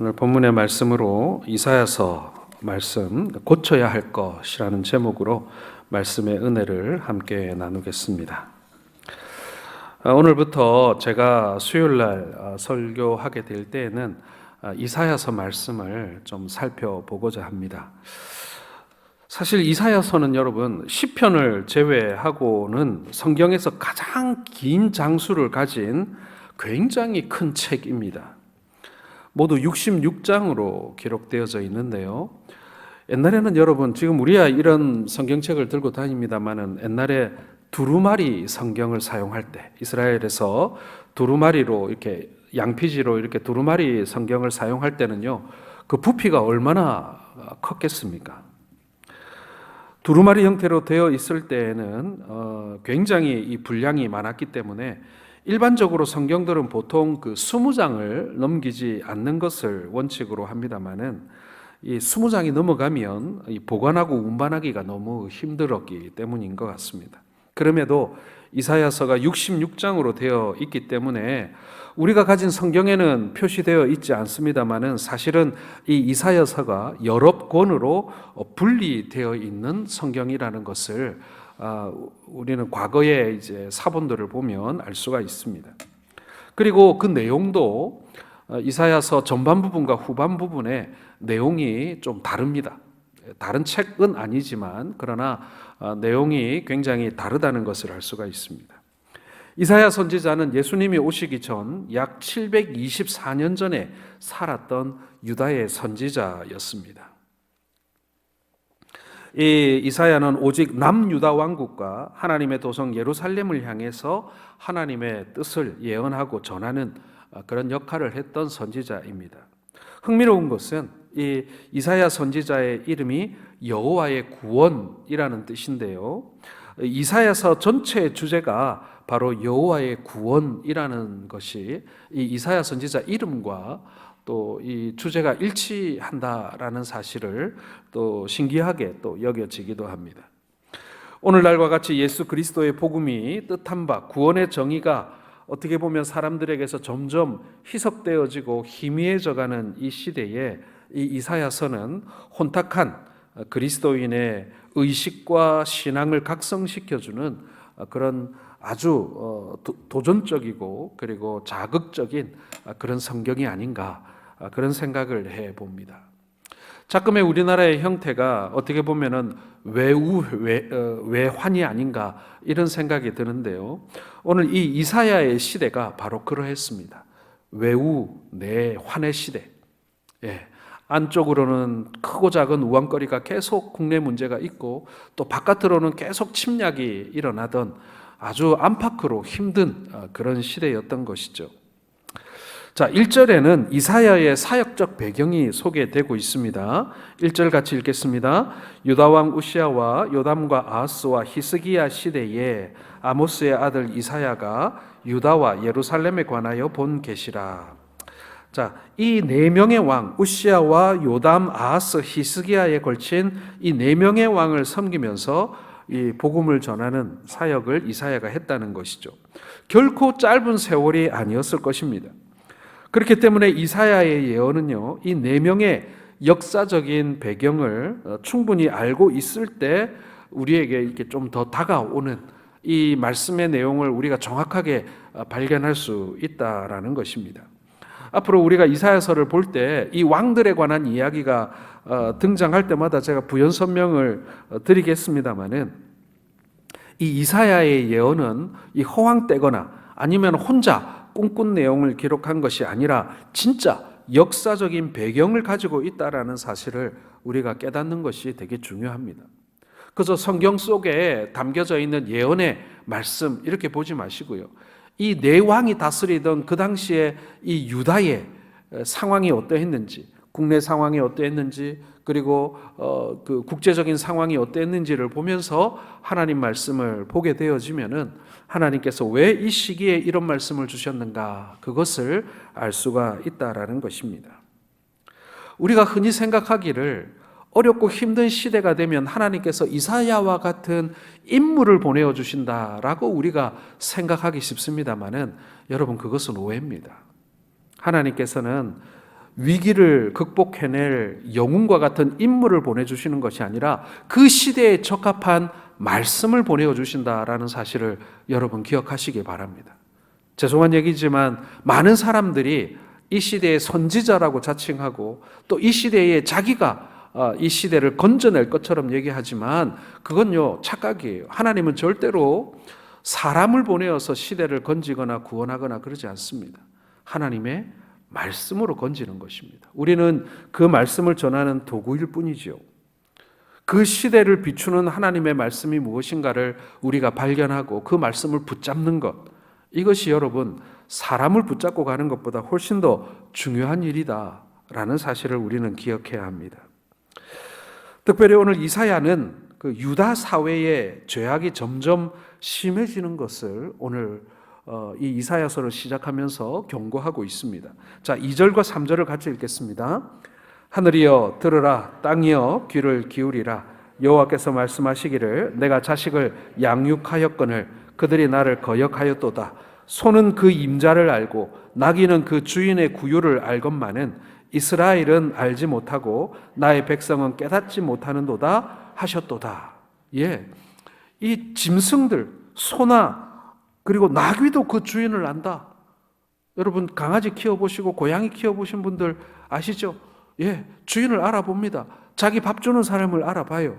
오늘 본문의 말씀으로 이사야서 말씀 고쳐야 할 것이라는 제목으로 말씀의 은혜를 함께 나누겠습니다. 오늘부터 제가 수요일날 설교하게 될 때에는 이사야서 말씀을 좀 살펴보고자 합니다. 사실 이사야서는 여러분 시편을 제외하고는 성경에서 가장 긴 장수를 가진 굉장히 큰 책입니다. 모두 66장으로 기록되어져 있는데요. 옛날에는 여러분 지금 우리야 이런 성경책을 들고 다닙니다만은 옛날에 두루마리 성경을 사용할 때 이스라엘에서 두루마리로 이렇게 양피지로 이렇게 두루마리 성경을 사용할 때는요, 그 부피가 얼마나 컸겠습니까? 두루마리 형태로 되어 있을 때에는 굉장히 이 분량이 많았기 때문에 일반적으로 성경들은 보통 그 20장을 넘기지 않는 것을 원칙으로 합니다만은 이 20장이 넘어가면 이 보관하고 운반하기가 너무 힘들었기 때문인 것 같습니다. 그럼에도 이사야서가 66장으로 되어 있기 때문에 우리가 가진 성경에는 표시되어 있지 않습니다만은 사실은 이 이사야서가 여러 권으로 분리되어 있는 성경이라는 것을 우리는 과거의 이제 사본들을 보면 알 수가 있습니다. 그리고 그 내용도 이사야서 전반 부분과 후반 부분의 내용이 좀 다릅니다. 다른 책은 아니지만 그러나 내용이 굉장히 다르다는 것을 알 수가 있습니다. 이사야 선지자는 예수님이 오시기 전 약 724년 전에 살았던 유다의 선지자였습니다. 이 이사야는 오직 남유다 왕국과 하나님의 도성 예루살렘을 향해서 하나님의 뜻을 예언하고 전하는 그런 역할을 했던 선지자입니다. 흥미로운 것은 이 이사야 선지자의 이름이 여호와의 구원이라는 뜻인데요. 이사야서 전체의 주제가 바로 여호와의 구원이라는 것이 이 이사야 선지자 이름과 또 이 주제가 일치한다라는 사실을 또 신기하게 또 여겨지기도 합니다. 오늘날과 같이 예수 그리스도의 복음이 뜻한 바 구원의 정의가 어떻게 보면 사람들에게서 점점 희석되어지고 희미해져가는 이 시대에 이 이사야서는 혼탁한 그리스도인의 의식과 신앙을 각성시켜주는 그런 아주 도전적이고 그리고 자극적인 그런 성경이 아닌가 그런 생각을 해봅니다. 자금의 우리나라의 형태가 어떻게 보면은 외환이 아닌가 이런 생각이 드는데요. 오늘 이 이사야의 시대가 바로 그러했습니다. 외우 내환의 시대. 안쪽으로는 크고 작은 우왕거리가 계속 국내 문제가 있고 또 바깥으로는 계속 침략이 일어나던 아주 안팎으로 힘든 그런 시대였던 것이죠. 자, 1절에는 이사야의 사역적 배경이 소개되고 있습니다. 1절 같이 읽겠습니다. 유다왕 우시아와 요담과 아하스와 히스기야 시대에 아모스의 아들 이사야가 유다와 예루살렘에 관하여 본 계시라. 자, 이 네 명의 왕 우시아와 요담, 아하스, 히스기야에 걸친 이 네 명의 왕을 섬기면서 이 복음을 전하는 사역을 이사야가 했다는 것이죠. 결코 짧은 세월이 아니었을 것입니다. 그렇기 때문에 이사야의 예언은요, 이 네 명의 역사적인 배경을 충분히 알고 있을 때 우리에게 이렇게 좀 더 다가오는 이 말씀의 내용을 우리가 정확하게 발견할 수 있다라는 것입니다. 앞으로 우리가 이사야서를 볼 때 이 왕들에 관한 이야기가 등장할 때마다 제가 부연 설명을 드리겠습니다만은 이 이사야의 예언은 이 허황되거나 아니면 혼자 꿈꾼 내용을 기록한 것이 아니라 진짜 역사적인 배경을 가지고 있다라는 사실을 우리가 깨닫는 것이 되게 중요합니다. 그래서 성경 속에 담겨져 있는 예언의 말씀 이렇게 보지 마시고요. 이 네 왕이 다스리던 그 당시에 이 유다의 상황이 어떠했는지, 국내 상황이 어떠했는지, 그리고 그 국제적인 상황이 어떠했는지를 보면서 하나님 말씀을 보게 되어지면은 하나님께서 왜 이 시기에 이런 말씀을 주셨는가 그것을 알 수가 있다라는 것입니다. 우리가 흔히 생각하기를 어렵고 힘든 시대가 되면 하나님께서 이사야와 같은 인물을 보내어 주신다라고 우리가 생각하기 쉽습니다만은 여러분 그것은 오해입니다. 하나님께서는 위기를 극복해낼 영웅과 같은 인물을 보내주시는 것이 아니라 그 시대에 적합한 말씀을 보내주신다라는 사실을 여러분 기억하시기 바랍니다. 죄송한 얘기지만 많은 사람들이 이 시대의 선지자라고 자칭하고 또 이 시대에 자기가 이 시대를 건져낼 것처럼 얘기하지만 그건요 착각이에요. 하나님은 절대로 사람을 보내어서 시대를 건지거나 구원하거나 그러지 않습니다. 하나님의 말씀으로 건지는 것입니다. 우리는 그 말씀을 전하는 도구일 뿐이죠. 그 시대를 비추는 하나님의 말씀이 무엇인가를 우리가 발견하고 그 말씀을 붙잡는 것, 이것이 여러분 사람을 붙잡고 가는 것보다 훨씬 더 중요한 일이다라는 사실을 우리는 기억해야 합니다. 특별히 오늘 이사야는 그 유다 사회의 죄악이 점점 심해지는 것을 오늘 이 이사야서를 시작하면서 경고하고 있습니다. 자, 2절과 3절을 같이 읽겠습니다. 하늘이여 들으라, 땅이여 귀를 기울이라. 여호와께서 말씀하시기를 내가 자식을 양육하였거늘 그들이 나를 거역하였도다. 소는 그 임자를 알고 나귀는 그 주인의 구유를 알건만은 이스라엘은 알지 못하고 나의 백성은 깨닫지 못하는도다 하셨도다. 예, 이 짐승들, 소나 그리고 나귀도 그 주인을 안다. 여러분 강아지 키워보시고 고양이 키워보신 분들 아시죠? 예, 주인을 알아봅니다. 자기 밥 주는 사람을 알아봐요.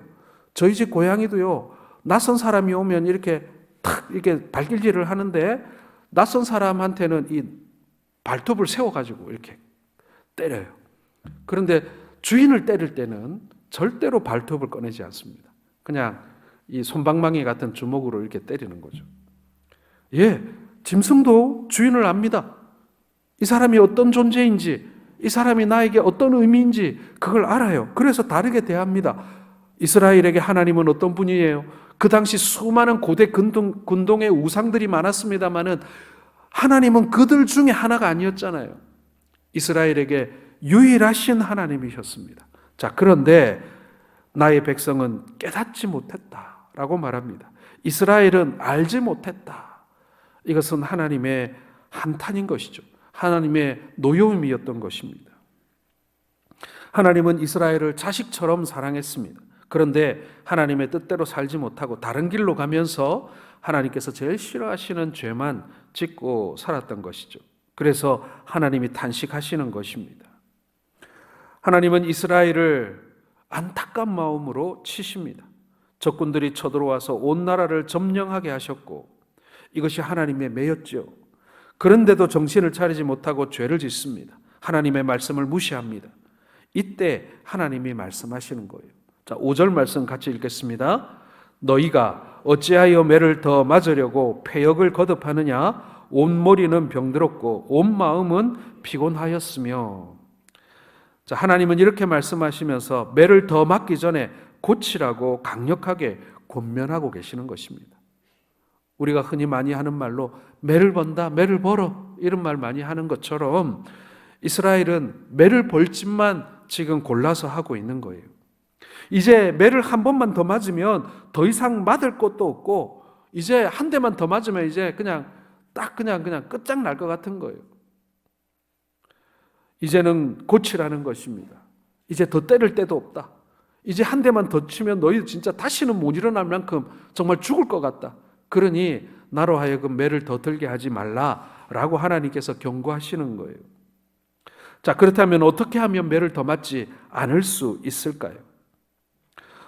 저희 집 고양이도요, 낯선 사람이 오면 이렇게 탁 이렇게 발길질을 하는데 낯선 사람한테는 이 발톱을 세워가지고 이렇게 때려요. 그런데 주인을 때릴 때는 절대로 발톱을 꺼내지 않습니다. 그냥 이 솜방망이 같은 주먹으로 이렇게 때리는 거죠. 예, 짐승도 주인을 압니다. 이 사람이 어떤 존재인지, 이 사람이 나에게 어떤 의미인지 그걸 알아요. 그래서 다르게 대합니다. 이스라엘에게 하나님은 어떤 분이에요? 그 당시 수많은 고대 군동의 우상들이 많았습니다마는 하나님은 그들 중에 하나가 아니었잖아요. 이스라엘에게 유일하신 하나님이셨습니다. 자, 그런데 나의 백성은 깨닫지 못했다라고 말합니다. 이스라엘은 알지 못했다. 이것은 하나님의 한탄인 것이죠. 하나님의 노여움이었던 것입니다. 하나님은 이스라엘을 자식처럼 사랑했습니다. 그런데 하나님의 뜻대로 살지 못하고 다른 길로 가면서 하나님께서 제일 싫어하시는 죄만 짓고 살았던 것이죠. 그래서 하나님이 탄식하시는 것입니다. 하나님은 이스라엘을 안타까운 마음으로 치십니다. 적군들이 쳐들어와서 온 나라를 점령하게 하셨고 이것이 하나님의 매였죠. 그런데도 정신을 차리지 못하고 죄를 짓습니다. 하나님의 말씀을 무시합니다. 이때 하나님이 말씀하시는 거예요. 자, 5절 말씀 같이 읽겠습니다. 너희가 어찌하여 매를 더 맞으려고 패역을 거듭하느냐? 온 머리는 병들었고 온 마음은 피곤하였으며. 자, 하나님은 이렇게 말씀하시면서 매를 더 맞기 전에 고치라고 강력하게 권면하고 계시는 것입니다. 우리가 흔히 많이 하는 말로 매를 번다, 매를 벌어 이런 말 많이 하는 것처럼 이스라엘은 매를 벌 짓만 지금 골라서 하고 있는 거예요. 이제 매를 한 번만 더 맞으면 더 이상 맞을 것도 없고 이제 한 대만 더 맞으면 이제 그냥 끝장날 것 같은 거예요. 이제는 고치라는 것입니다. 이제 더 때릴 때도 없다. 이제 한 대만 더 치면 너희 진짜 다시는 못 일어날 만큼 정말 죽을 것 같다. 그러니 나로 하여금 매를 더 들게 하지 말라라고 하나님께서 경고하시는 거예요. 자, 그렇다면 어떻게 하면 매를 더 맞지 않을 수 있을까요?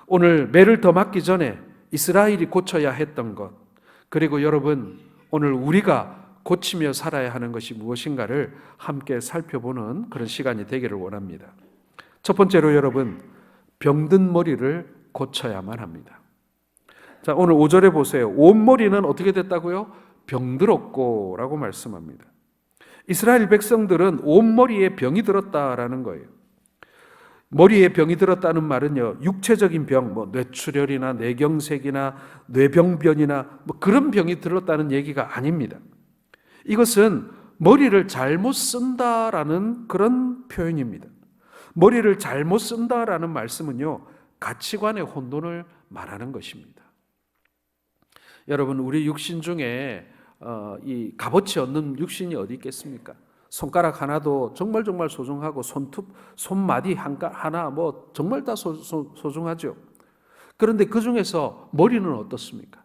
오늘 매를 더 맞기 전에 이스라엘이 고쳐야 했던 것, 그리고 여러분 오늘 우리가 고치며 살아야 하는 것이 무엇인가를 함께 살펴보는 그런 시간이 되기를 원합니다. 첫 번째로 여러분, 병든 머리를 고쳐야만 합니다. 자, 오늘 5절에 보세요. 온 머리는 어떻게 됐다고요? 병들었고 라고 말씀합니다. 이스라엘 백성들은 온 머리에 병이 들었다라는 거예요. 머리에 병이 들었다는 말은요, 육체적인 병, 뇌출혈이나 뇌경색이나 뇌병변이나 그런 병이 들었다는 얘기가 아닙니다. 이것은 머리를 잘못 쓴다라는 그런 표현입니다. 머리를 잘못 쓴다라는 말씀은요, 가치관의 혼돈을 말하는 것입니다. 여러분, 우리 육신 중에 이 값어치 없는 육신이 어디 있겠습니까? 손가락 하나도 정말 정말 소중하고 손마디 하나 뭐 정말 다 소중하죠. 그런데 그 중에서 머리는 어떻습니까?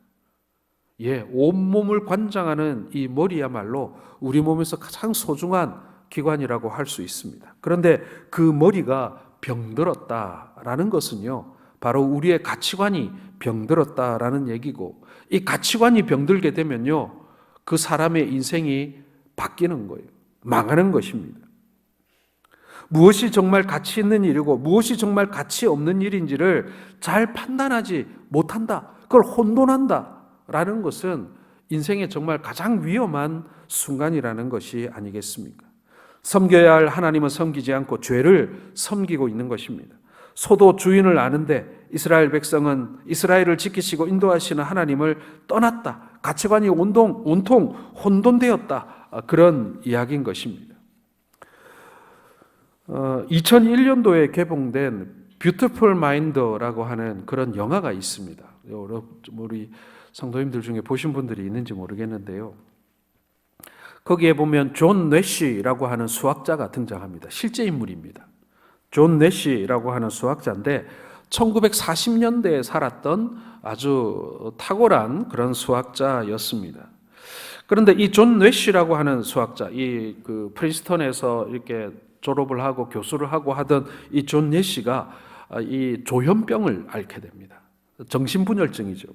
온몸을 관장하는 이 머리야말로 우리 몸에서 가장 소중한 기관이라고 할 수 있습니다. 그런데 그 머리가 병들었다라는 것은요, 바로 우리의 가치관이 병들었다라는 얘기고, 이 가치관이 병들게 되면요, 그 사람의 인생이 바뀌는 거예요. 망하는 것입니다. 무엇이 정말 가치 있는 일이고 무엇이 정말 가치 없는 일인지를 잘 판단하지 못한다, 그걸 혼돈한다라는 것은 인생의 정말 가장 위험한 순간이라는 것이 아니겠습니까? 섬겨야 할 하나님은 섬기지 않고 죄를 섬기고 있는 것입니다. 소도 주인을 아는데 이스라엘 백성은 이스라엘을 지키시고 인도하시는 하나님을 떠났다. 가치관이 온통 혼돈되었다. 그런 이야기인 것입니다. 2001년도에 개봉된 뷰티풀 마인드라고 하는 그런 영화가 있습니다. 우리 성도님들 중에 보신 분들이 있는지 모르겠는데요. 거기에 보면 존 뇌시라고 하는 수학자가 등장합니다. 실제 인물입니다. 존 뇌시라고 하는 수학자인데 1940년대에 살았던 아주 탁월한 그런 수학자였습니다. 그런데 이 존 뇌시라고 하는 수학자, 그 프린스턴에서 이렇게 졸업을 하고 교수를 하고 하던 이 존 뇌시가 이 조현병을 앓게 됩니다. 정신분열증이죠.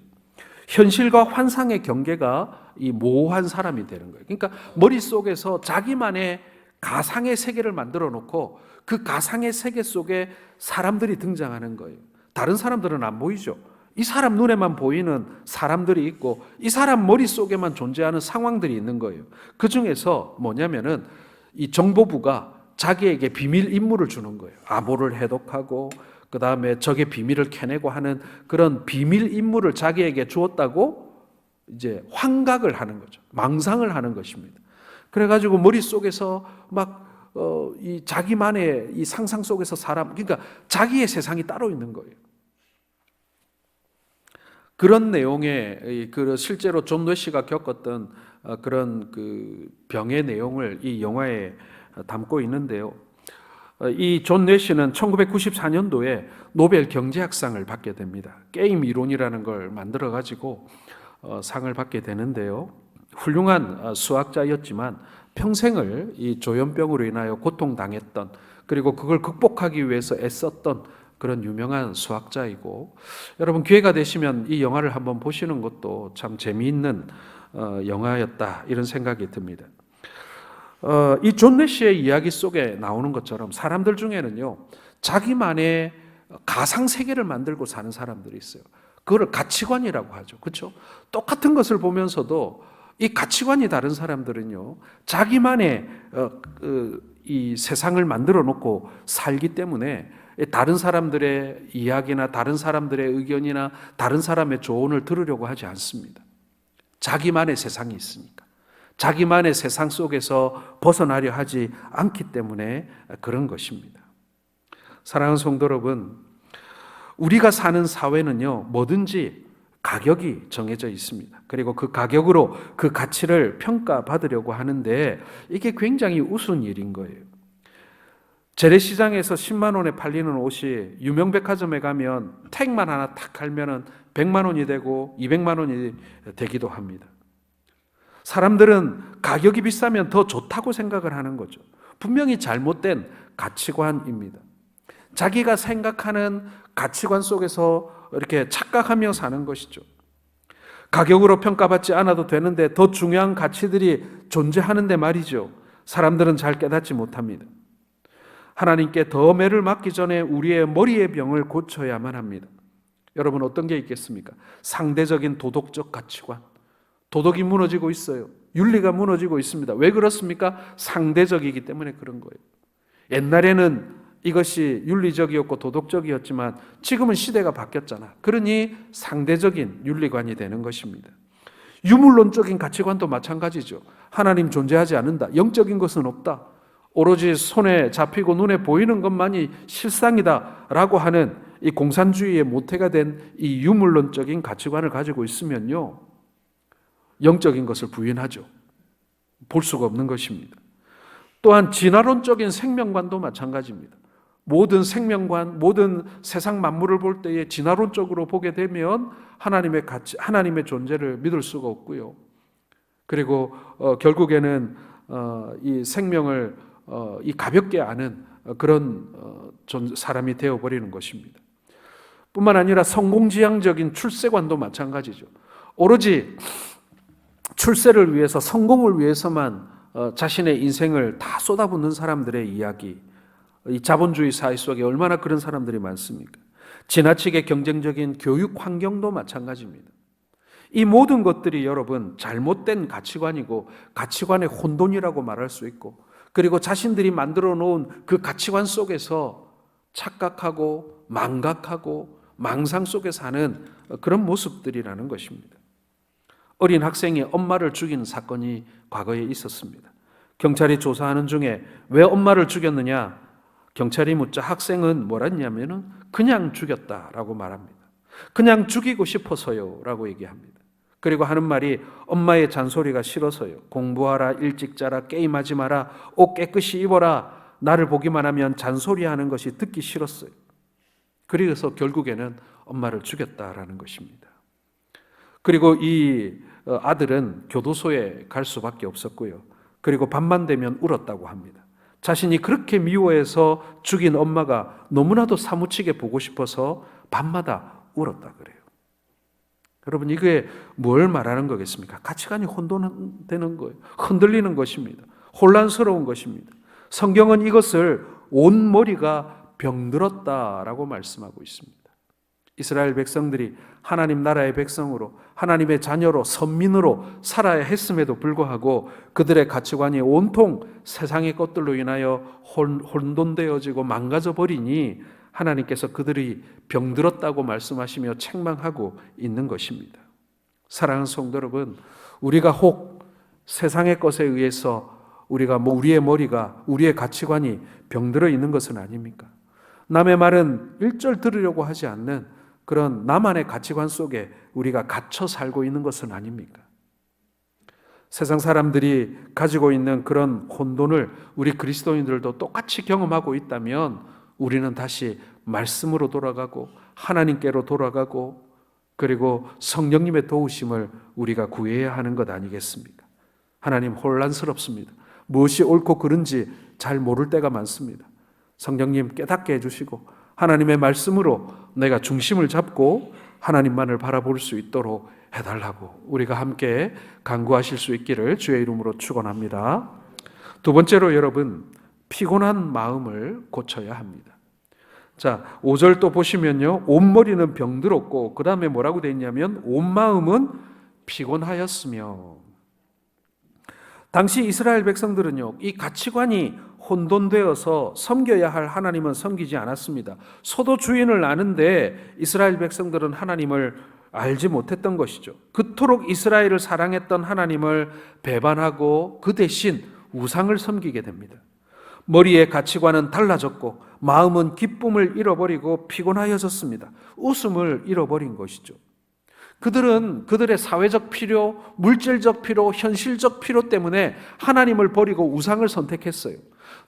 현실과 환상의 경계가 이 모호한 사람이 되는 거예요. 그러니까 머릿속에서 자기만의 가상의 세계를 만들어 놓고 그 가상의 세계 속에 사람들이 등장하는 거예요. 다른 사람들은 안 보이죠. 이 사람 눈에만 보이는 사람들이 있고 이 사람 머릿속에만 존재하는 상황들이 있는 거예요. 그 중에서 뭐냐면은 이 정보부가 자기에게 비밀 임무를 주는 거예요. 암호를 해독하고 그 다음에 적의 비밀을 캐내고 하는 그런 비밀 임무를 자기에게 주었다고 이제 환각을 하는 거죠. 망상을 하는 것입니다. 그래가지고 머릿속에서 이 자기만의 이 상상 속에서 그러니까 자기의 세상이 따로 있는 거예요. 그런 내용의 실제로 존 뇌시가 겪었던 그런 그 병의 내용을 이 영화에 담고 있는데요. 이 존 뇌시는 1994년도에 노벨 경제학상을 받게 됩니다. 게임 이론이라는 걸 만들어 가지고 상을 받게 되는데요. 훌륭한 수학자였지만 평생을 이 조현병으로 인하여 고통당했던, 그리고 그걸 극복하기 위해서 애썼던 그런 유명한 수학자이고, 여러분 기회가 되시면 이 영화를 한번 보시는 것도 참 재미있는 영화였다, 이런 생각이 듭니다. 이 존 뇌시의 이야기 속에 나오는 것처럼 사람들 중에는요, 자기만의 가상 세계를 만들고 사는 사람들이 있어요. 그걸 가치관이라고 하죠. 그렇죠? 똑같은 것을 보면서도 이 가치관이 다른 사람들은요, 자기만의 이 세상을 만들어 놓고 살기 때문에 다른 사람들의 이야기나 다른 사람들의 의견이나 다른 사람의 조언을 들으려고 하지 않습니다. 자기만의 세상이 있으니까. 자기만의 세상 속에서 벗어나려 하지 않기 때문에 그런 것입니다. 사랑하는 성도 여러분, 우리가 사는 사회는요, 뭐든지 가격이 정해져 있습니다. 그리고 그 가격으로 그 가치를 평가받으려고 하는데 이게 굉장히 우스운 일인 거예요. 재래시장에서 10만 원에 팔리는 옷이 유명백화점에 가면 택만 하나 탁 갈면은 100만 원이 되고 200만 원이 되기도 합니다. 사람들은 가격이 비싸면 더 좋다고 생각을 하는 거죠. 분명히 잘못된 가치관입니다. 자기가 생각하는 가치관 속에서 이렇게 착각하며 사는 것이죠. 가격으로 평가받지 않아도 되는데 더 중요한 가치들이 존재하는데 말이죠. 사람들은 잘 깨닫지 못합니다. 하나님께 더 매를 맞기 전에 우리의 머리의 병을 고쳐야만 합니다. 여러분, 어떤 게 있겠습니까? 상대적인 도덕적 가치관. 도덕이 무너지고 있어요. 윤리가 무너지고 있습니다. 왜 그렇습니까? 상대적이기 때문에 그런 거예요. 옛날에는 이것이 윤리적이었고 도덕적이었지만 지금은 시대가 바뀌었잖아. 그러니 상대적인 윤리관이 되는 것입니다. 유물론적인 가치관도 마찬가지죠. 하나님 존재하지 않는다. 영적인 것은 없다. 오로지 손에 잡히고 눈에 보이는 것만이 실상이다 라고 하는 이 공산주의의 모태가 된 이 유물론적인 가치관을 가지고 있으면요, 영적인 것을 부인하죠. 볼 수가 없는 것입니다. 또한 진화론적인 생명관도 마찬가지입니다. 모든 생명관, 모든 세상 만물을 볼 때에 진화론적으로 보게 되면 하나님의 가치, 하나님의 존재를 믿을 수가 없고요. 그리고 결국에는 이 생명을 이 가볍게 아는 그런 사람이 되어버리는 것입니다. 뿐만 아니라 성공지향적인 출세관도 마찬가지죠. 오로지 출세를 위해서, 성공을 위해서만 자신의 인생을 다 쏟아붓는 사람들의 이야기, 이 자본주의 사회 속에 얼마나 그런 사람들이 많습니까? 지나치게 경쟁적인 교육 환경도 마찬가지입니다. 이 모든 것들이 여러분 잘못된 가치관이고 가치관의 혼돈이라고 말할 수 있고, 그리고 자신들이 만들어 놓은 그 가치관 속에서 착각하고 망각하고 망상 속에 사는 그런 모습들이라는 것입니다. 어린 학생이 엄마를 죽인 사건이 과거에 있었습니다. 경찰이 조사하는 중에 왜 엄마를 죽였느냐? 경찰이 묻자 학생은 뭐라 했냐면은 그냥 죽였다라고 말합니다. 그냥 죽이고 싶어서요 라고 얘기합니다. 그리고 하는 말이 엄마의 잔소리가 싫어서요. 공부하라, 일찍 자라, 게임하지 마라, 옷 깨끗이 입어라. 나를 보기만 하면 잔소리하는 것이 듣기 싫었어요. 그래서 결국에는 엄마를 죽였다라는 것입니다. 그리고 이 아들은 교도소에 갈 수밖에 없었고요. 그리고 밤만 되면 울었다고 합니다. 자신이 그렇게 미워해서 죽인 엄마가 너무나도 사무치게 보고 싶어서 밤마다 울었다 그래요. 여러분, 이게 뭘 말하는 거겠습니까? 가치관이 혼돈되는 거예요. 흔들리는 것입니다. 혼란스러운 것입니다. 성경은 이것을 온 머리가 병들었다라고 말씀하고 있습니다. 이스라엘 백성들이 하나님 나라의 백성으로, 하나님의 자녀로, 선민으로 살아야 했음에도 불구하고 그들의 가치관이 온통 세상의 것들로 인하여 혼돈되어지고 망가져 버리니 하나님께서 그들이 병들었다고 말씀하시며 책망하고 있는 것입니다. 사랑하는 성도 여러분, 우리가 혹 세상의 것에 의해서 우리의 머리가, 우리의 가치관이 병들어 있는 것은 아닙니까? 남의 말은 일절 들으려고 하지 않는 그런 나만의 가치관 속에 우리가 갇혀 살고 있는 것은 아닙니까? 세상 사람들이 가지고 있는 그런 혼돈을 우리 그리스도인들도 똑같이 경험하고 있다면 우리는 다시 말씀으로 돌아가고 하나님께로 돌아가고, 그리고 성령님의 도우심을 우리가 구해야 하는 것 아니겠습니까? 하나님, 혼란스럽습니다. 무엇이 옳고 그른지 잘 모를 때가 많습니다. 성령님 깨닫게 해주시고 하나님의 말씀으로 내가 중심을 잡고 하나님만을 바라볼 수 있도록 해달라고 우리가 함께 간구하실 수 있기를 주의 이름으로 축원합니다. 두 번째로 여러분, 피곤한 마음을 고쳐야 합니다. 자, 5절 또 보시면요, 온 머리는 병들었고 그 다음에 뭐라고 되어 있냐면 온 마음은 피곤하였으며. 당시 이스라엘 백성들은요, 이 가치관이 혼돈되어서 섬겨야 할 하나님은 섬기지 않았습니다. 소도 주인을 아는데 이스라엘 백성들은 하나님을 알지 못했던 것이죠. 그토록 이스라엘을 사랑했던 하나님을 배반하고 그 대신 우상을 섬기게 됩니다. 머리의 가치관은 달라졌고 마음은 기쁨을 잃어버리고 피곤하여졌습니다. 웃음을 잃어버린 것이죠. 그들은 그들의 사회적 필요, 물질적 필요, 현실적 필요 때문에 하나님을 버리고 우상을 선택했어요.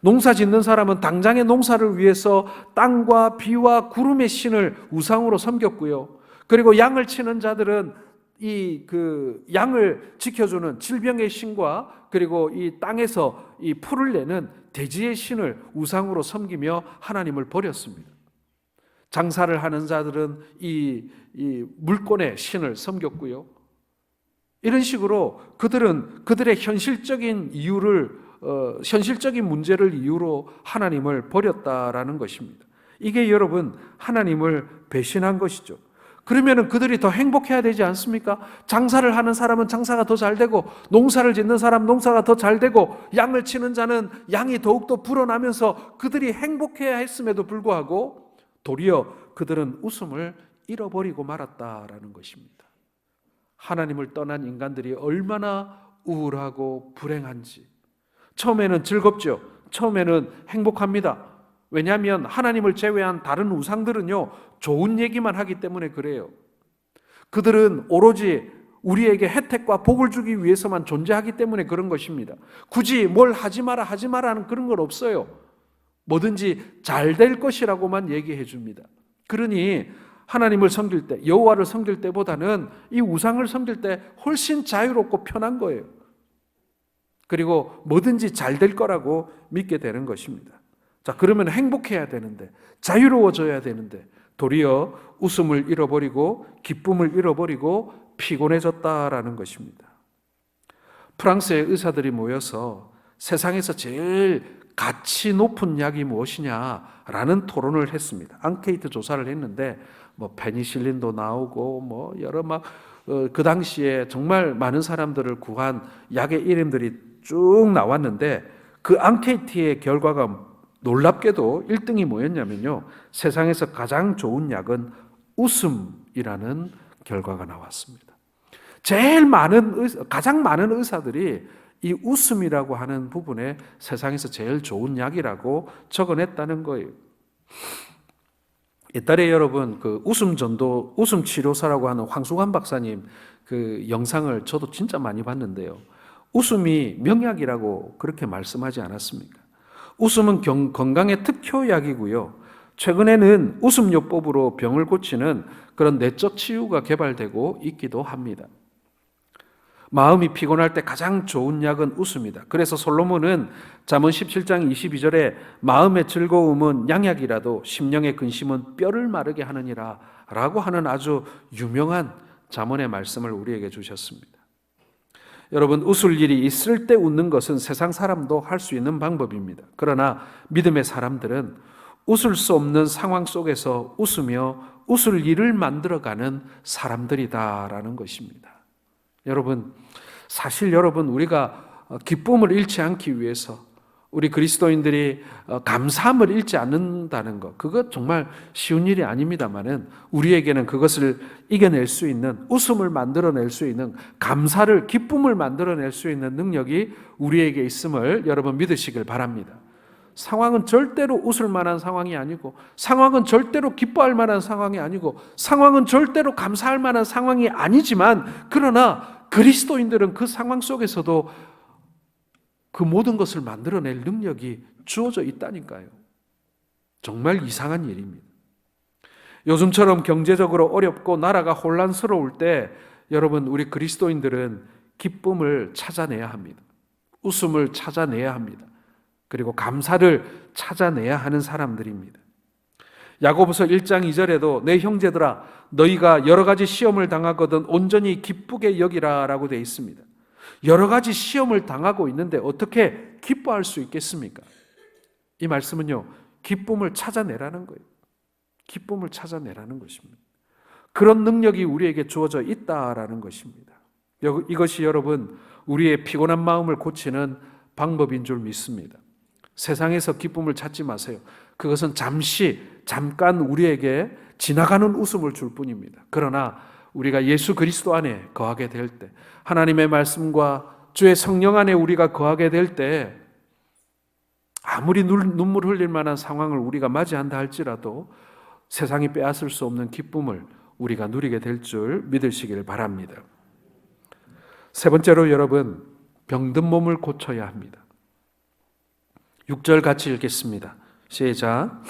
농사 짓는 사람은 당장의 농사를 위해서 땅과 비와 구름의 신을 우상으로 섬겼고요. 그리고 양을 치는 자들은 양을 지켜주는 질병의 신과 그리고 이 땅에서 이 풀을 내는 돼지의 신을 우상으로 섬기며 하나님을 버렸습니다. 장사를 하는 자들은 이 물권의 신을 섬겼고요. 이런 식으로 그들은 그들의 현실적인 문제를 이유로 하나님을 버렸다라는 것입니다. 이게 여러분 하나님을 배신한 것이죠. 그러면 그들이 더 행복해야 되지 않습니까? 장사를 하는 사람은 장사가 더 잘 되고, 농사를 짓는 사람 농사가 더 잘 되고, 양을 치는 자는 양이 더욱더 불어나면서 그들이 행복해야 했음에도 불구하고 도리어 그들은 웃음을 잃어버리고 말았다라는 것입니다. 하나님을 떠난 인간들이 얼마나 우울하고 불행한지. 처음에는 즐겁죠. 처음에는 행복합니다. 왜냐하면 하나님을 제외한 다른 우상들은요, 좋은 얘기만 하기 때문에 그래요. 그들은 오로지 우리에게 혜택과 복을 주기 위해서만 존재하기 때문에 그런 것입니다. 굳이 뭘 하지 마라는 그런 건 없어요. 뭐든지 잘 될 것이라고만 얘기해 줍니다. 그러니 하나님을 섬길 때, 여호와를 섬길 때보다는 이 우상을 섬길 때 훨씬 자유롭고 편한 거예요. 그리고 뭐든지 잘 될 거라고 믿게 되는 것입니다. 자, 그러면 행복해야 되는데, 자유로워져야 되는데 도리어 웃음을 잃어버리고 기쁨을 잃어버리고 피곤해졌다라는 것입니다. 프랑스의 의사들이 모여서 세상에서 제일 가치 높은 약이 무엇이냐라는 토론을 했습니다. 앙케이트 조사를 했는데 페니실린도 나오고 여러 그 당시에 정말 많은 사람들을 구한 약의 이름들이 쭉 나왔는데 그 앙케이트의 결과가 놀랍게도 1등이 뭐였냐면요, 세상에서 가장 좋은 약은 웃음이라는 결과가 나왔습니다. 가장 많은 의사들이 이 웃음이라고 하는 부분에 세상에서 제일 좋은 약이라고 적어냈다는 거예요. 옛날에 여러분 그 웃음 치료사라고 하는 황수관 박사님 그 영상을 저도 진짜 많이 봤는데요. 웃음이 명약이라고 그렇게 말씀하지 않았습니까? 웃음은 건강의 특효약이고요. 최근에는 웃음요법으로 병을 고치는 그런 내적 치유가 개발되고 있기도 합니다. 마음이 피곤할 때 가장 좋은 약은 웃음이다. 그래서 솔로몬은 잠언 17장 22절에 마음의 즐거움은 양약이라도 심령의 근심은 뼈를 마르게 하느니라 라고 하는 아주 유명한 잠언의 말씀을 우리에게 주셨습니다. 여러분, 웃을 일이 있을 때 웃는 것은 세상 사람도 할 수 있는 방법입니다. 그러나 믿음의 사람들은 웃을 수 없는 상황 속에서 웃으며 웃을 일을 만들어가는 사람들이다라는 것입니다. 여러분, 사실 우리가 기쁨을 잃지 않기 위해서 우리 그리스도인들이 감사함을 잃지 않는다는 것, 그것 정말 쉬운 일이 아닙니다만은 우리에게는 그것을 이겨낼 수 있는, 웃음을 만들어낼 수 있는, 기쁨을 만들어낼 수 있는 능력이 우리에게 있음을 여러분 믿으시길 바랍니다. 상황은 절대로 웃을 만한 상황이 아니고, 상황은 절대로 기뻐할 만한 상황이 아니고, 상황은 절대로 감사할 만한 상황이 아니지만, 그러나 그리스도인들은 그 상황 속에서도 그 모든 것을 만들어낼 능력이 주어져 있다니까요. 정말 이상한 일입니다. 요즘처럼 경제적으로 어렵고 나라가 혼란스러울 때 여러분, 우리 그리스도인들은 기쁨을 찾아내야 합니다. 웃음을 찾아내야 합니다. 그리고 감사를 찾아내야 하는 사람들입니다. 야고보서 1장 2절에도 내 형제들아 너희가 여러 가지 시험을 당하거든 온전히 기쁘게 여기라 라고 되어 있습니다. 여러 가지 시험을 당하고 있는데 어떻게 기뻐할 수 있겠습니까? 이 말씀은요, 기쁨을 찾아내라는 거예요. 기쁨을 찾아내라는 것입니다. 그런 능력이 우리에게 주어져 있다라는 것입니다. 이것이 여러분, 우리의 피곤한 마음을 고치는 방법인 줄 믿습니다. 세상에서 기쁨을 찾지 마세요. 그것은 잠깐 우리에게 지나가는 웃음을 줄 뿐입니다. 그러나 우리가 예수 그리스도 안에 거하게 될 때, 하나님의 말씀과 주의 성령 안에 우리가 거하게 될 때, 아무리 눈물 흘릴 만한 상황을 우리가 맞이한다 할지라도 세상이 빼앗을 수 없는 기쁨을 우리가 누리게 될 줄 믿으시길 바랍니다. 세 번째로 여러분, 병든 몸을 고쳐야 합니다. 6절 같이 읽겠습니다. 시작.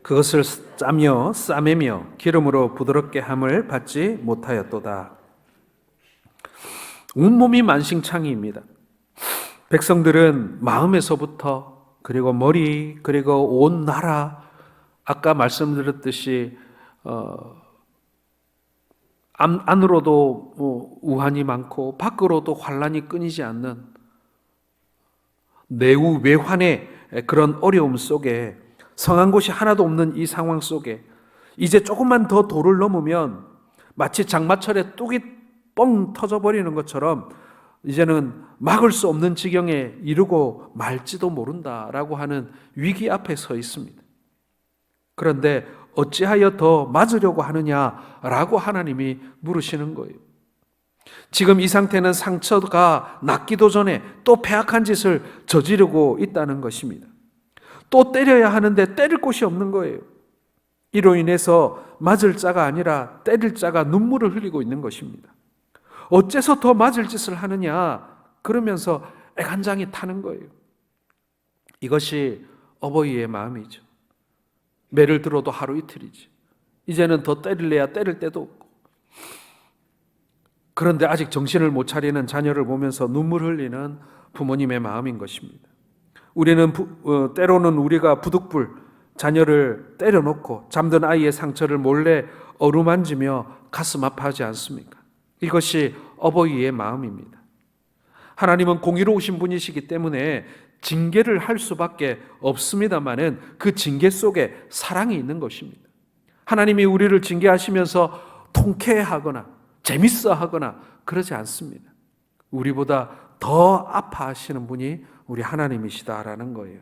그것을 싸매며 기름으로 부드럽게 함을 받지 못하였도다. 온몸이 만신창이입니다. 백성들은 마음에서부터, 그리고 머리, 그리고 온 나라, 아까 말씀드렸듯이 안으로도 우환이 많고 밖으로도 환란이 끊이지 않는 내우 외환의 그런 어려움 속에, 성한 곳이 하나도 없는 이 상황 속에 이제 조금만 더 도를 넘으면 마치 장마철에 뚝이 뻥 터져버리는 것처럼 이제는 막을 수 없는 지경에 이르고 말지도 모른다라고 하는 위기 앞에 서 있습니다. 그런데 어찌하여 더 맞으려고 하느냐라고 하나님이 물으시는 거예요. 지금 이 상태는 상처가 낫기도 전에 또 패악한 짓을 저지르고 있다는 것입니다. 또 때려야 하는데 때릴 곳이 없는 거예요. 이로 인해서 맞을 자가 아니라 때릴 자가 눈물을 흘리고 있는 것입니다. 어째서 더 맞을 짓을 하느냐 그러면서 애간장이 타는 거예요. 이것이 어버이의 마음이죠. 매를 들어도 하루 이틀이지. 이제는 더 때릴래야 때릴 때도 없고. 그런데 아직 정신을 못 차리는 자녀를 보면서 눈물 흘리는 부모님의 마음인 것입니다. 우리는 때로는 우리가 부득불 자녀를 때려놓고 잠든 아이의 상처를 몰래 어루만지며 가슴 아파하지 않습니까? 이것이 어버이의 마음입니다. 하나님은 공의로우신 분이시기 때문에 징계를 할 수밖에 없습니다마는 그 징계 속에 사랑이 있는 것입니다. 하나님이 우리를 징계하시면서 통쾌하거나 재밌어하거나 그러지 않습니다. 우리보다 더 아파하시는 분이 우리 하나님이시다라는 거예요.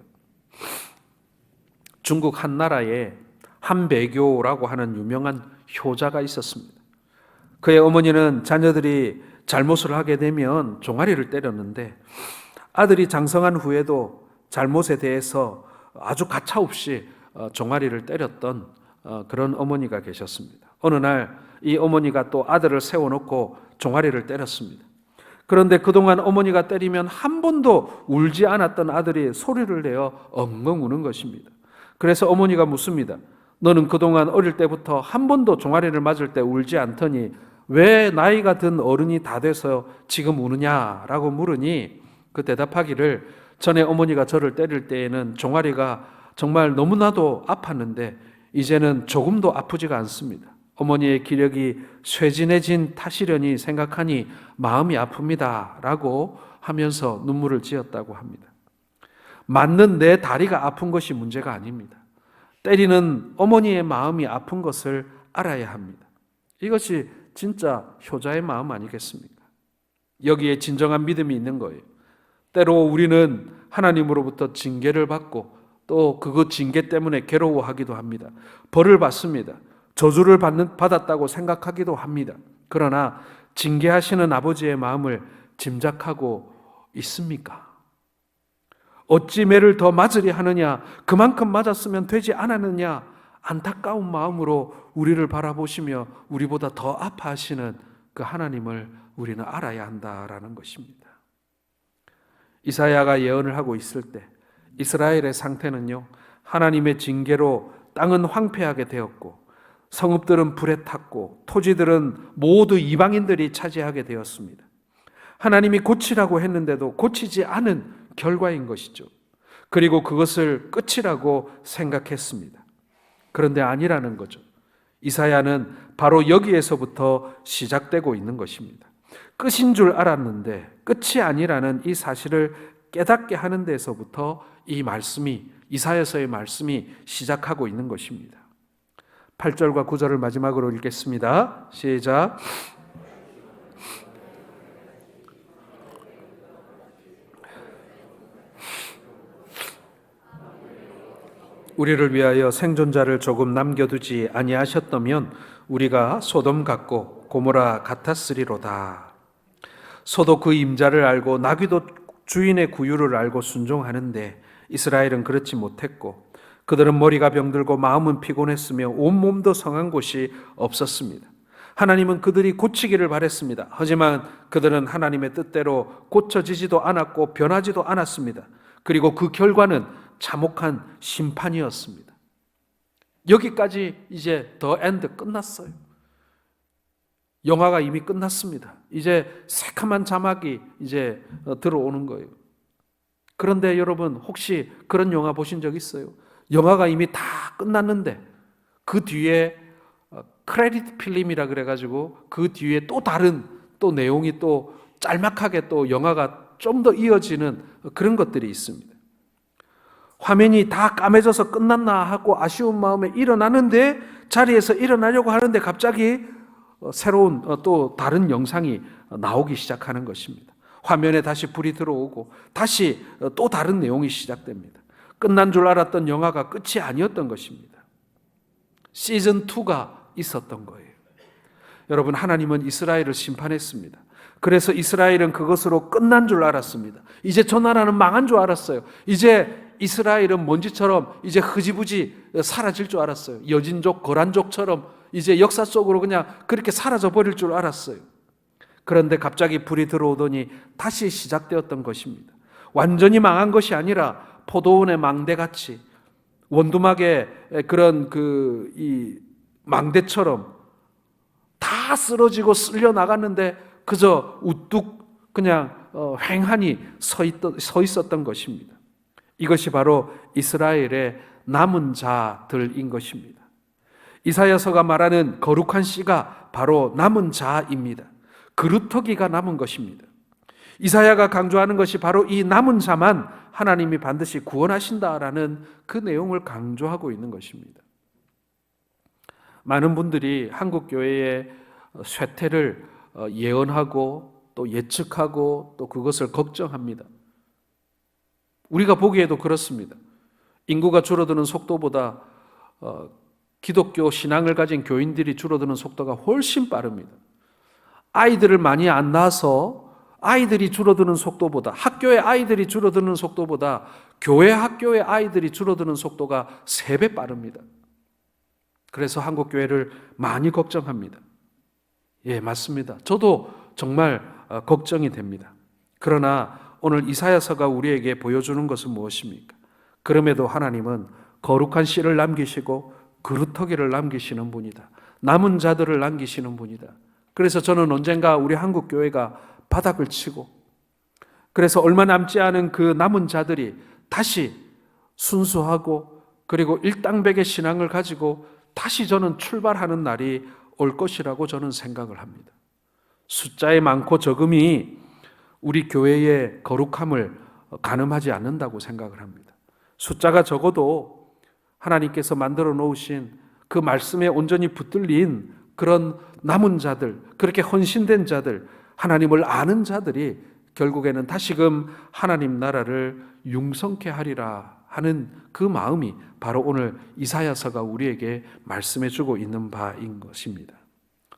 중국 한 나라에 한배교라고 하는 유명한 효자가 있었습니다. 그의 어머니는 자녀들이 잘못을 하게 되면 종아리를 때렸는데 아들이 장성한 후에도 잘못에 대해서 아주 가차없이 종아리를 때렸던 그런 어머니가 계셨습니다. 어느 날 이 어머니가 또 아들을 세워놓고 종아리를 때렸습니다. 그런데 그동안 어머니가 때리면 한 번도 울지 않았던 아들이 소리를 내어 엉엉 우는 것입니다. 그래서 어머니가 묻습니다. 너는 그동안 어릴 때부터 한 번도 종아리를 맞을 때 울지 않더니 왜 나이가 든 어른이 다 돼서 지금 우느냐라고 물으니 그 대답하기를 전에 어머니가 저를 때릴 때에는 종아리가 정말 너무나도 아팠는데 이제는 조금도 아프지가 않습니다. 어머니의 기력이 쇠진해진 탓이려니 생각하니 마음이 아픕니다 라고 하면서 눈물을 지었다고 합니다. 맞는 내 다리가 아픈 것이 문제가 아닙니다. 때리는 어머니의 마음이 아픈 것을 알아야 합니다. 이것이 진짜 효자의 마음 아니겠습니까? 여기에 진정한 믿음이 있는 거예요. 때로 우리는 하나님으로부터 징계를 받고 또 그 징계 때문에 괴로워하기도 합니다. 벌을 받습니다. 저주를 받았다고 생각하기도 합니다. 그러나 징계하시는 아버지의 마음을 짐작하고 있습니까? 어찌 매를 더 맞으려 하느냐? 그만큼 맞았으면 되지 않았느냐? 안타까운 마음으로 우리를 바라보시며 우리보다 더 아파하시는 그 하나님을 우리는 알아야 한다라는 것입니다. 이사야가 예언을 하고 있을 때 이스라엘의 상태는요, 하나님의 징계로 땅은 황폐하게 되었고 성읍들은 불에 탔고 토지들은 모두 이방인들이 차지하게 되었습니다. 하나님이 고치라고 했는데도 고치지 않은 결과인 것이죠. 그리고 그것을 끝이라고 생각했습니다. 그런데 아니라는 거죠. 이사야는 바로 여기에서부터 시작되고 있는 것입니다. 끝인 줄 알았는데 끝이 아니라는 이 사실을 깨닫게 하는 데서부터 이 말씀이, 이사야서의 말씀이 시작하고 있는 것입니다. 8절과 9절을 마지막으로 읽겠습니다. 시작. 우리를 위하여 생존자를 조금 남겨두지 아니하셨다면 우리가 소돔 같고 고모라 같았으리로다. 소도 그 임자를 알고 나귀도 주인의 구유를 알고 순종하는데 이스라엘은 그렇지 못했고 그들은 머리가 병들고 마음은 피곤했으며 온몸도 성한 곳이 없었습니다. 하나님은 그들이 고치기를 바랬습니다. 하지만 그들은 하나님의 뜻대로 고쳐지지도 않았고 변하지도 않았습니다. 그리고 그 결과는 참혹한 심판이었습니다. 여기까지 이제 더 엔드 끝났어요. 영화가 이미 끝났습니다. 이제 새카만 자막이 이제 들어오는 거예요. 그런데 여러분 혹시 그런 영화 보신 적 있어요? 영화가 이미 다 끝났는데 그 뒤에 크레딧 필름이라 그래가지고 그 뒤에 또 다른 또 내용이 또 짤막하게 또 영화가 좀 더 이어지는 그런 것들이 있습니다. 화면이 다 까매져서 끝났나 하고 아쉬운 마음에 일어나는데 자리에서 일어나려고 하는데 갑자기 새로운 또 다른 영상이 나오기 시작하는 것입니다. 화면에 다시 불이 들어오고 다시 또 다른 내용이 시작됩니다. 끝난 줄 알았던 영화가 끝이 아니었던 것입니다. 시즌 2가 있었던 거예요. 여러분, 하나님은 이스라엘을 심판했습니다. 그래서 이스라엘은 그것으로 끝난 줄 알았습니다. 이제 저 나라는 망한 줄 알았어요. 이제 이스라엘은 먼지처럼 이제 흐지부지 사라질 줄 알았어요. 여진족, 거란족처럼 이제 역사 속으로 그냥 그렇게 사라져 버릴 줄 알았어요. 그런데 갑자기 불이 들어오더니 다시 시작되었던 것입니다. 완전히 망한 것이 아니라 포도원의 망대같이 원두막의 그런 이 망대처럼 다 쓰러지고 쓸려 나갔는데 그저 우뚝 그냥 횡하니 서 있었던 것입니다. 이것이 바로 이스라엘의 남은 자들인 것입니다. 이사야서가 말하는 거룩한 씨가 바로 남은 자입니다. 그루터기가 남은 것입니다. 이사야가 강조하는 것이 바로 이 남은 자만 하나님이 반드시 구원하신다라는 그 내용을 강조하고 있는 것입니다. 많은 분들이 한국 교회의 쇠퇴를 예언하고 또 예측하고 또 그것을 걱정합니다. 우리가 보기에도 그렇습니다. 인구가 줄어드는 속도보다 기독교 신앙을 가진 교인들이 줄어드는 속도가 훨씬 빠릅니다. 아이들을 많이 안 낳아서 아이들이 줄어드는 속도보다, 학교의 아이들이 줄어드는 속도보다 교회 학교의 아이들이 줄어드는 속도가 3배 빠릅니다. 그래서 한국 교회를 많이 걱정합니다. 예, 맞습니다. 저도 정말 걱정이 됩니다. 그러나 오늘 이사야서가 우리에게 보여주는 것은 무엇입니까? 그럼에도 하나님은 거룩한 씨를 남기시고 그루터기를 남기시는 분이다. 남은 자들을 남기시는 분이다. 그래서 저는 언젠가 우리 한국 교회가 바닥을 치고, 그래서 얼마 남지 않은 그 남은 자들이 다시 순수하고 그리고 일당백의 신앙을 가지고 다시 저는 출발하는 날이 올 것이라고 저는 생각을 합니다. 숫자의 많고 적음이 우리 교회의 거룩함을 가늠하지 않는다고 생각을 합니다. 숫자가 적어도 하나님께서 만들어 놓으신 그 말씀에 온전히 붙들린 그런 남은 자들, 그렇게 헌신된 자들, 하나님을 아는 자들이 결국에는 다시금 하나님 나라를 융성케 하리라 하는 그 마음이 바로 오늘 이사야서가 우리에게 말씀해 주고 있는 바인 것입니다.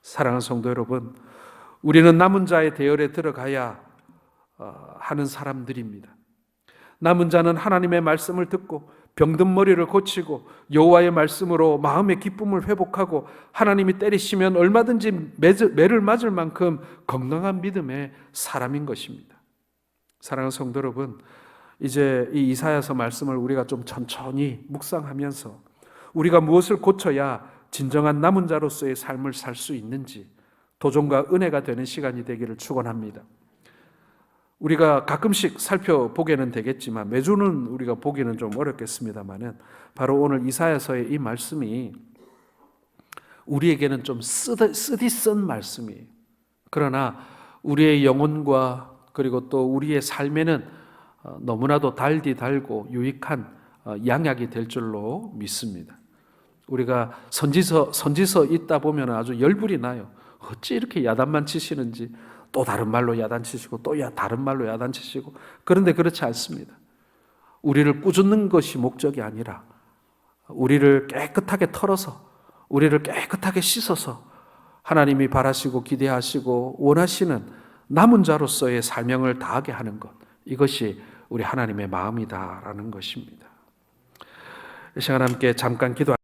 사랑하는 성도 여러분, 우리는 남은 자의 대열에 들어가야 하는 사람들입니다. 남은 자는 하나님의 말씀을 듣고 병든 머리를 고치고 여호와의 말씀으로 마음의 기쁨을 회복하고 하나님이 때리시면 얼마든지 매를 맞을 만큼 건강한 믿음의 사람인 것입니다. 사랑하는 성도 여러분, 이제 이 이사야서 말씀을 우리가 좀 천천히 묵상하면서 우리가 무엇을 고쳐야 진정한 남은 자로서의 삶을 살 수 있는지 도전과 은혜가 되는 시간이 되기를 축원합니다. 우리가 가끔씩 살펴보게는 되겠지만 매주는 우리가 보기는 좀 어렵겠습니다만은 바로 오늘 이사야서의 이 말씀이 우리에게는 좀 쓰디 쓴 말씀이에요. 그러나 우리의 영혼과 그리고 또 우리의 삶에는 너무나도 달고 유익한 양약이 될 줄로 믿습니다. 우리가 선지서 읽다 보면 아주 열불이 나요. 어찌 이렇게 야단만 치시는지, 또 다른 말로 야단치시고 또 다른 말로 야단치시고. 그런데 그렇지 않습니다. 우리를 꾸짖는 것이 목적이 아니라 우리를 깨끗하게 털어서 우리를 깨끗하게 씻어서 하나님이 바라시고 기대하시고 원하시는 남은 자로서의 사명을 다하게 하는 것, 이것이 우리 하나님의 마음이다라는 것입니다. 이 시간 함께 잠깐 기도